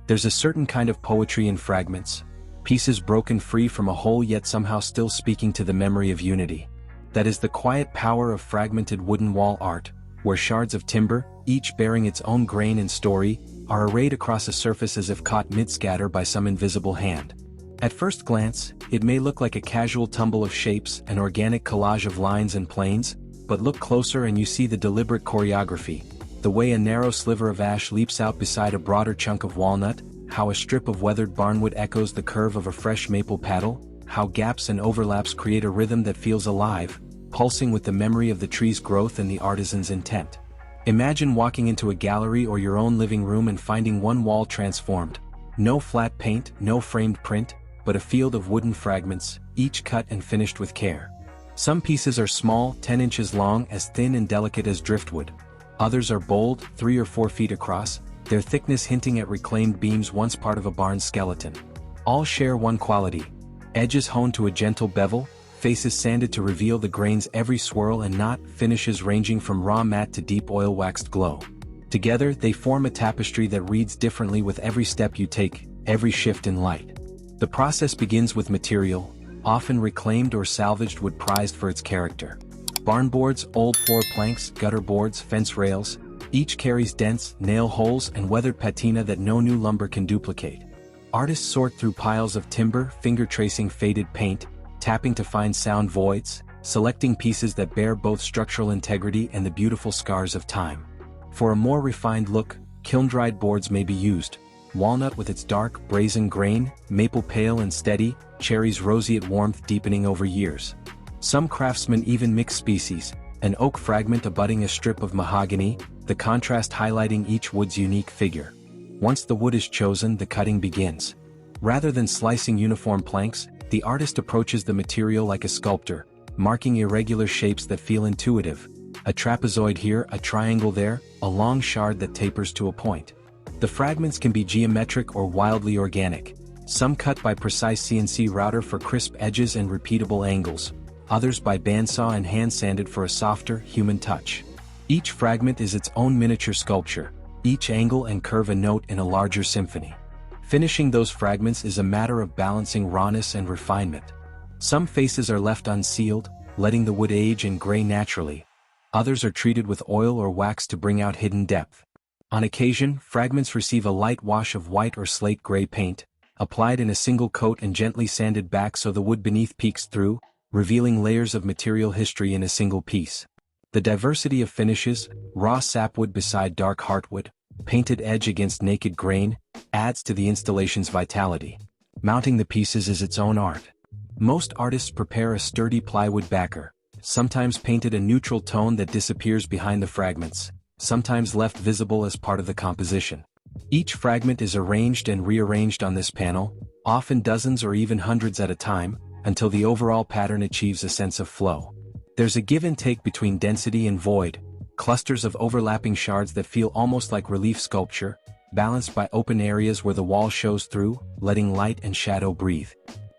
There's a certain kind of poetry in fragments, pieces broken free from a whole yet somehow still speaking to the memory of unity. That is the quiet power of fragmented wooden wall art, where shards of timber, each bearing its own grain and story, are arrayed across a surface as if caught mid-scatter by some invisible hand. At first glance, it may look like a casual tumble of shapes, an organic collage of lines and planes, but look closer and you see the deliberate choreography, the way a narrow sliver of ash leaps out beside a broader chunk of walnut, how a strip of weathered barnwood echoes the curve of a fresh maple paddle, how gaps and overlaps create a rhythm that feels alive, pulsing with the memory of the tree's growth and the artisan's intent. Imagine walking into a gallery or your own living room and finding one wall transformed. No flat paint, no framed print, but a field of wooden fragments, each cut and finished with care. Some pieces are small, 10 inches long, as thin and delicate as driftwood. Others are bold, 3 or 4 feet across, their thickness hinting at reclaimed beams once part of a barn's skeleton. All share one quality: edges honed to a gentle bevel, faces sanded to reveal the grain's every swirl and knot, finishes ranging from raw matte to deep oil-waxed glow. Together, they form a tapestry that reads differently with every step you take, every shift in light. The process begins with material, often reclaimed or salvaged wood prized for its character. Barn boards, old floor planks, gutter boards, fence rails, each carries dents, nail holes, and weathered patina that no new lumber can duplicate. Artists sort through piles of timber, finger tracing faded paint, tapping to find sound voids, selecting pieces that bear both structural integrity and the beautiful scars of time. For a more refined look, kiln-dried boards may be used: walnut with its dark, brazen grain, maple pale and steady, cherry's roseate warmth deepening over years. Some craftsmen even mix species, an oak fragment abutting a strip of mahogany, the contrast highlighting each wood's unique figure. Once the wood is chosen, the cutting begins. Rather than slicing uniform planks, the artist approaches the material like a sculptor, marking irregular shapes that feel intuitive. A trapezoid here, a triangle there, a long shard that tapers to a point. The fragments can be geometric or wildly organic, some cut by precise CNC router for crisp edges and repeatable angles, others by bandsaw and hand-sanded for a softer, human touch. Each fragment is its own miniature sculpture, each angle and curve a note in a larger symphony. Finishing those fragments is a matter of balancing rawness and refinement. Some faces are left unsealed, letting the wood age and gray naturally. Others are treated with oil or wax to bring out hidden depth. On occasion, fragments receive a light wash of white or slate gray paint, applied in a single coat and gently sanded back so the wood beneath peeks through, revealing layers of material history in a single piece. The diversity of finishes, raw sapwood beside dark heartwood, painted edge against naked grain, adds to the installation's vitality. Mounting the pieces is its own art. Most artists prepare a sturdy plywood backer, sometimes painted a neutral tone that disappears behind the fragments, sometimes left visible as part of the composition. Each fragment is arranged and rearranged on this panel, often dozens or even hundreds at a time, until the overall pattern achieves a sense of flow. There's a give and take between density and void, clusters of overlapping shards that feel almost like relief sculpture, balanced by open areas where the wall shows through, letting light and shadow breathe.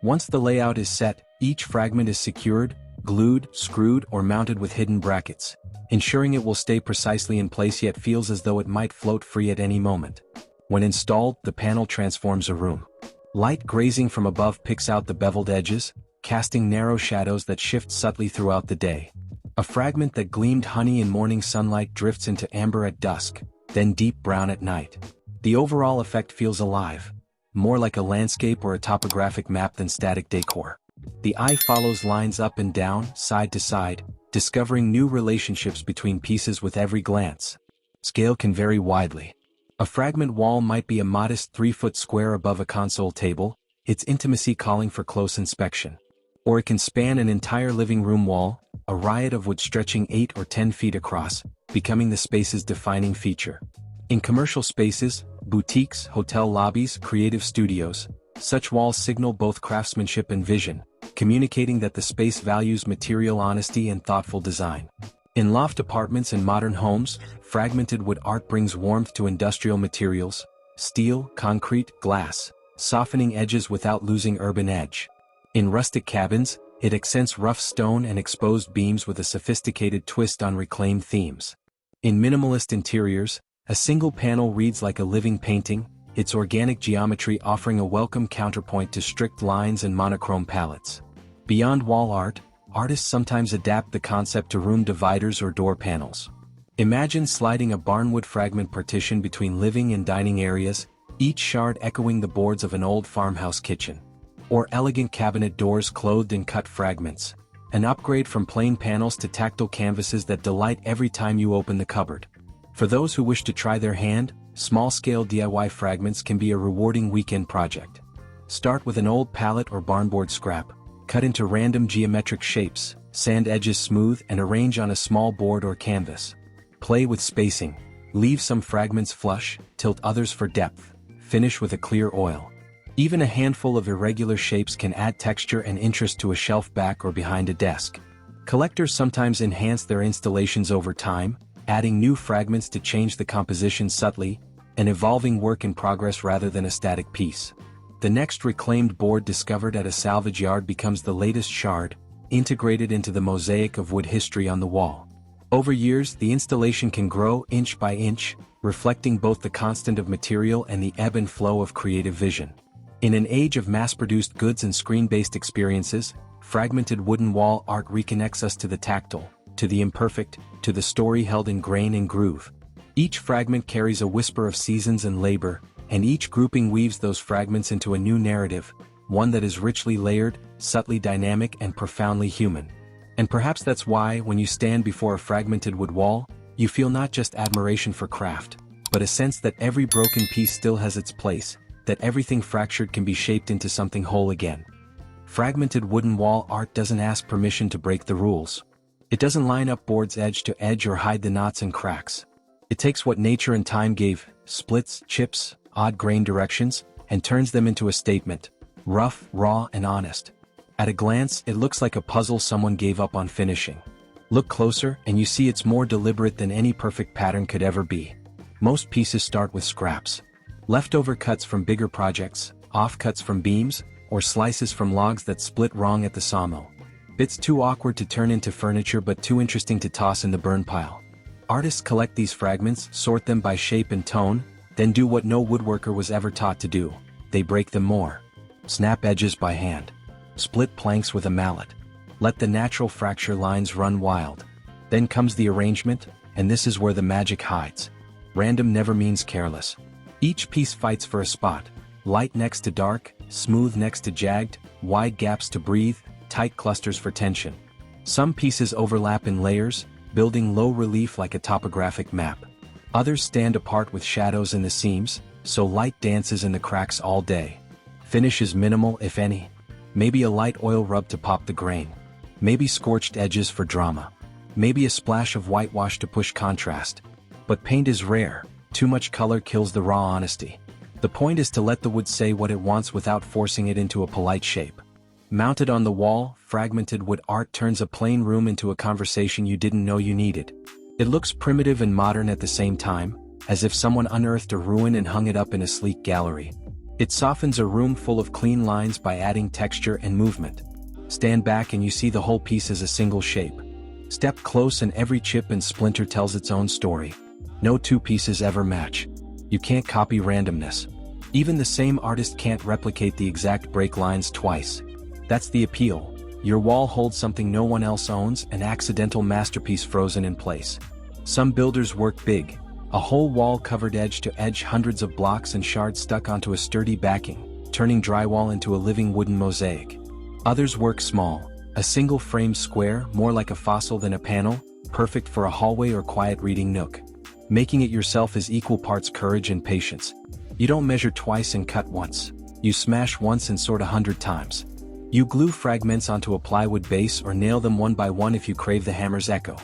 Once the layout is set, each fragment is secured, glued, screwed, or mounted with hidden brackets, ensuring it will stay precisely in place yet feels as though it might float free at any moment. When installed, the panel transforms a room. Light grazing from above picks out the beveled edges, casting narrow shadows that shift subtly throughout the day. A fragment that gleamed honey in morning sunlight drifts into amber at dusk, then deep brown at night. The overall effect feels alive, more like a landscape or a topographic map than static decor. The eye follows lines up and down, side to side, discovering new relationships between pieces with every glance. Scale can vary widely. A fragment wall might be a modest 3-foot square above a console table, its intimacy calling for close inspection. Or it can span an entire living room wall, a riot of wood stretching 8 or 10 feet across, becoming the space's defining feature. In commercial spaces, boutiques, hotel lobbies, creative studios, such walls signal both craftsmanship and vision, communicating that the space values material honesty and thoughtful design. In loft apartments and modern homes, fragmented wood art brings warmth to industrial materials, steel, concrete, glass, softening edges without losing urban edge. In rustic cabins, it accents rough stone and exposed beams with a sophisticated twist on reclaimed themes. In minimalist interiors, a single panel reads like a living painting, its organic geometry offering a welcome counterpoint to strict lines and monochrome palettes. Beyond wall art, artists sometimes adapt the concept to room dividers or door panels. Imagine sliding a barnwood fragment partition between living and dining areas, each shard echoing the boards of an old farmhouse kitchen. Or elegant cabinet doors clothed in cut fragments. An upgrade from plain panels to tactile canvases that delight every time you open the cupboard. For those who wish to try their hand, small-scale DIY fragments can be a rewarding weekend project. Start with an old pallet or barnboard scrap, cut into random geometric shapes, sand edges smooth and arrange on a small board or canvas. Play with spacing. Leave some fragments flush, tilt others for depth. Finish with a clear oil. Even a handful of irregular shapes can add texture and interest to a shelf back or behind a desk. Collectors sometimes enhance their installations over time, adding new fragments to change the composition subtly, an evolving work in progress rather than a static piece. The next reclaimed board discovered at a salvage yard becomes the latest shard, integrated into the mosaic of wood history on the wall. Over years, the installation can grow inch by inch, reflecting both the constant of material and the ebb and flow of creative vision. In an age of mass-produced goods and screen-based experiences, fragmented wooden wall art reconnects us to the tactile, to the imperfect, to the story held in grain and groove. Each fragment carries a whisper of seasons and labor, and each grouping weaves those fragments into a new narrative, one that is richly layered, subtly dynamic and profoundly human. And perhaps that's why, when you stand before a fragmented wood wall, you feel not just admiration for craft, but a sense that every broken piece still has its place, that everything fractured can be shaped into something whole again. Fragmented wooden wall art doesn't ask permission to break the rules. It doesn't line up boards edge to edge or hide the knots and cracks. It takes what nature and time gave, splits, chips, odd grain directions, and turns them into a statement, rough, raw, and honest. At a glance, it looks like a puzzle someone gave up on finishing. Look closer, and you see it's more deliberate than any perfect pattern could ever be. Most pieces start with scraps. Leftover cuts from bigger projects, offcuts from beams, or slices from logs that split wrong at the sawmill. Bits too awkward to turn into furniture but too interesting to toss in the burn pile. Artists collect these fragments, sort them by shape and tone, then do what no woodworker was ever taught to do. They break them more. Snap edges by hand. Split planks with a mallet. Let the natural fracture lines run wild. Then comes the arrangement, and this is where the magic hides. Random never means careless. Each piece fights for a spot. Light next to dark, smooth next to jagged, wide gaps to breathe, tight clusters for tension. Some pieces overlap in layers, building low relief like a topographic map. Others stand apart with shadows in the seams, so light dances in the cracks all day. Finish is minimal, if any. Maybe a light oil rub to pop the grain. Maybe scorched edges for drama. Maybe a splash of whitewash to push contrast. But paint is rare. Too much color kills the raw honesty. The point is to let the wood say what it wants without forcing it into a polite shape. Mounted on the wall, fragmented wood art turns a plain room into a conversation you didn't know you needed. It looks primitive and modern at the same time, as if someone unearthed a ruin and hung it up in a sleek gallery. It softens a room full of clean lines by adding texture and movement. Stand back and you see the whole piece as a single shape. Step close and every chip and splinter tells its own story. No two pieces ever match. You can't copy randomness. Even the same artist can't replicate the exact break lines twice. That's the appeal. Your wall holds something no one else owns, an accidental masterpiece frozen in place. Some builders work big. A whole wall covered edge to edge, hundreds of blocks and shards stuck onto a sturdy backing, turning drywall into a living wooden mosaic. Others work small. A single framed square, more like a fossil than a panel, perfect for a hallway or quiet reading nook. Making it yourself is equal parts courage and patience. You don't measure twice and cut once. You smash once and sort 100 times. You glue fragments onto a plywood base or nail them one by one if you crave the hammer's echo.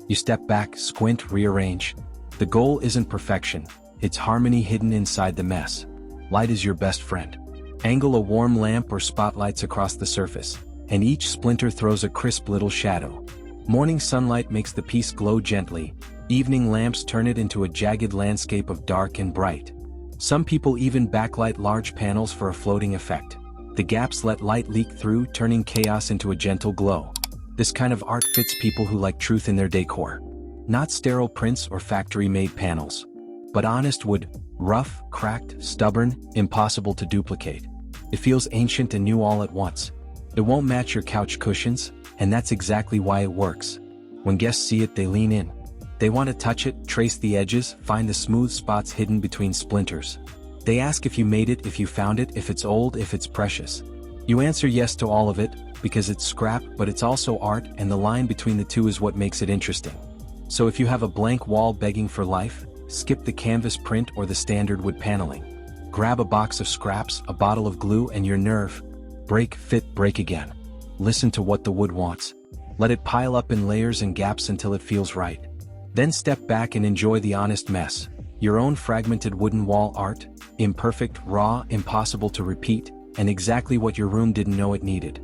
You step back, squint, rearrange. The goal isn't perfection, it's harmony hidden inside the mess. Light is your best friend. Angle a warm lamp or spotlights across the surface, and each splinter throws a crisp little shadow. Morning sunlight makes the piece glow gently. Evening lamps turn it into a jagged landscape of dark and bright. Some people even backlight large panels for a floating effect. The gaps let light leak through, turning chaos into a gentle glow. This kind of art fits people who like truth in their decor. Not sterile prints or factory-made panels. But honest wood, rough, cracked, stubborn, impossible to duplicate. It feels ancient and new all at once. It won't match your couch cushions, and that's exactly why it works. When guests see it, they lean in. They want to touch it, trace the edges, find the smooth spots hidden between splinters. They ask if you made it, if you found it, if it's old, if it's precious. You answer yes to all of it, because it's scrap, but it's also art, and the line between the two is what makes it interesting. So if you have a blank wall begging for life, skip the canvas print or the standard wood paneling. Grab a box of scraps, a bottle of glue, and your nerve. Break, fit, break again. Listen to what the wood wants. Let it pile up in layers and gaps until it feels right. Then step back and enjoy the honest mess. Your own fragmented wooden wall art, imperfect, raw, impossible to repeat, and exactly what your room didn't know it needed.